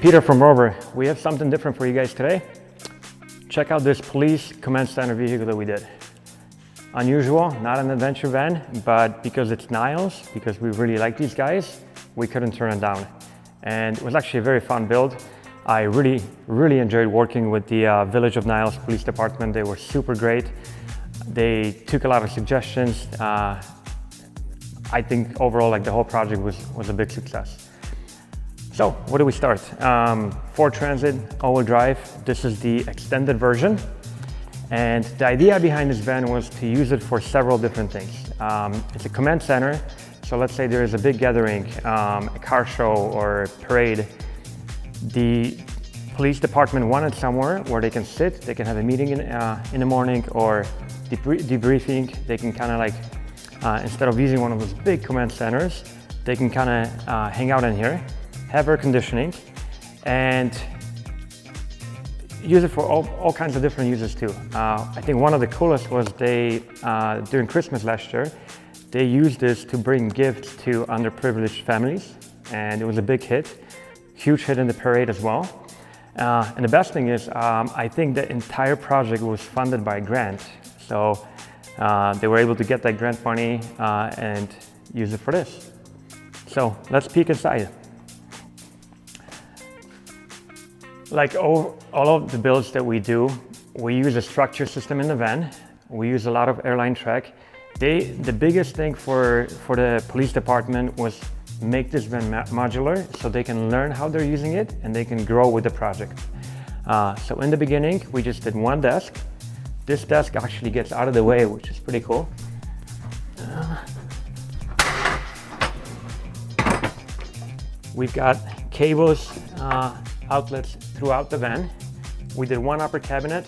Peter from Rover. We have something different for you guys today. Check out this police command center vehicle that we did. Unusual, not an adventure van, but because it's Niles, because we really like these guys, we couldn't turn it down. And it was actually a very fun build. I really enjoyed working with the Village of Niles Police Department. They were super great. They took a lot of suggestions. I think overall, like, the whole project was a big success. So where do we start? Ford Transit all-wheel drive. This is the extended version. And the idea behind this van was to use it for several different things. It's a command center. So let's say there is a big gathering, a car show or a parade. The police department wanted somewhere where they can sit, they can have a meeting in the morning or debriefing. They can kind of like, instead of using one of those big command centers, they can kind of hang out in here, have air conditioning, and use it for all kinds of different uses too. I think one of the coolest was they, during Christmas last year, they used this to bring gifts to underprivileged families, and it was a big hit, huge hit in the parade as well. And the best thing is, I think the entire project was funded by a grant. So they were able to get that grant money and use it for this. So let's peek inside. Like all of the builds that we do, we use a structure system in the van. We use a lot of airline track. The biggest thing for the police department was make this van modular so they can learn how they're using it and they can grow with the project. So in the beginning, we just did one desk. This desk actually gets out of the way, which is pretty cool. We've got cables, outlets throughout the van. We did one upper cabinet.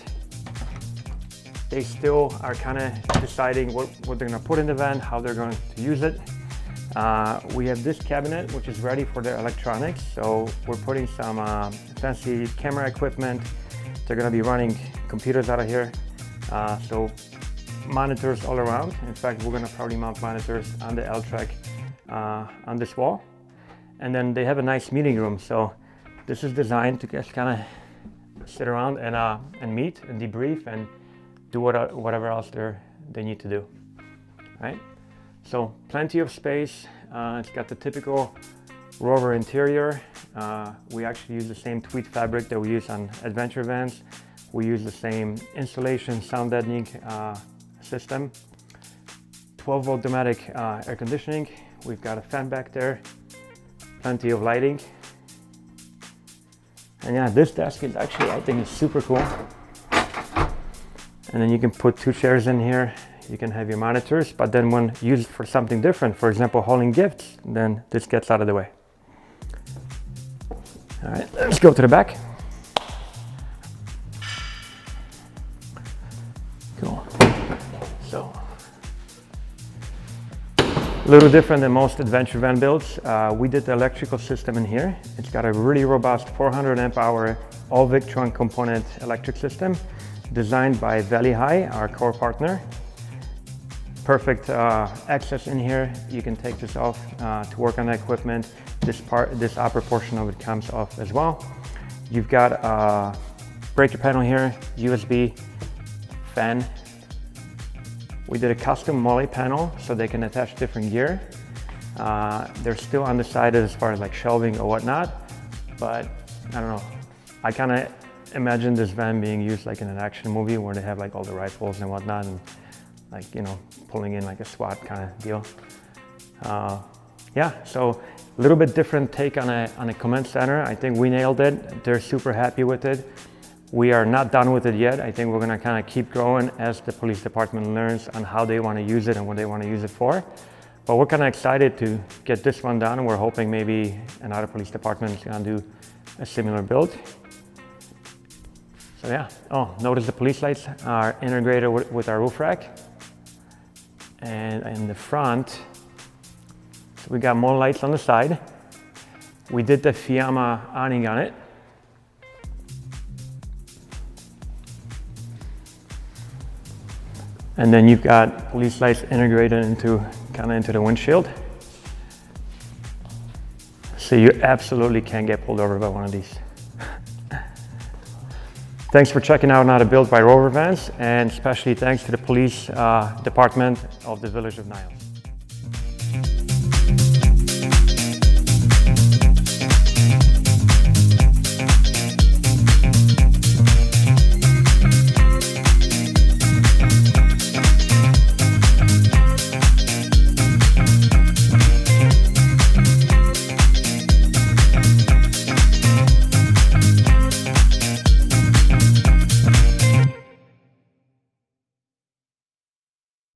They still are kind of deciding what they're going to put in the van, how they're going to use it. We have this cabinet, which is ready for their electronics. So we're putting some fancy camera equipment. They're going to be running computers out of here. So monitors all around. In fact, we're going to probably mount monitors on the L-track on this wall. And then they have a nice meeting room. So this is designed to just kind of sit around and meet and debrief and do whatever else they need to do, right? So plenty of space. It's got the typical Rover interior. We actually use the same tweed fabric that we use on adventure vans. We use the same insulation, sound deadening system. 12-volt Dometic air conditioning. We've got a fan back there. Plenty of lighting. And yeah, this desk is actually, I think, is super cool. And then you can put 2 chairs in here. You can have your monitors, but then when used for something different, for example, hauling gifts, then this gets out of the way. All right, let's go to the back. Cool. So, a little different than most adventure van builds. We did the electrical system in here. It's got a really robust 400 amp hour all Victron component electric system designed by Valley High, our core partner. Perfect access in here. You can take this off to work on the equipment. This upper portion of it comes off as well. You've got a breaker panel here, USB, fan. We did a custom MOLLE panel so they can attach different gear. They're still undecided as far as like shelving or whatnot, but I don't know. I kind of imagine this van being used like in an action movie where they have like all the rifles and whatnot, and like, you know, pulling in like a SWAT kind of deal. Yeah, so a little bit different take on a command center. I think we nailed it. They're super happy with it. We are not done with it yet. I think we're gonna kind of keep growing as the police department learns on how they want to use it and what they want to use it for. But we're kind of excited to get this one done, and we're hoping maybe another police department is gonna do a similar build. So yeah, notice the police lights are integrated with our roof rack. And in the front, so we got more lights on the side. We did the Fiamma awning on it. And then you've got police lights integrated into the windshield. So you absolutely can't get pulled over by one of these. Thanks for checking out How to Build by Rover Vans, and especially thanks to the police department of the village of Niles.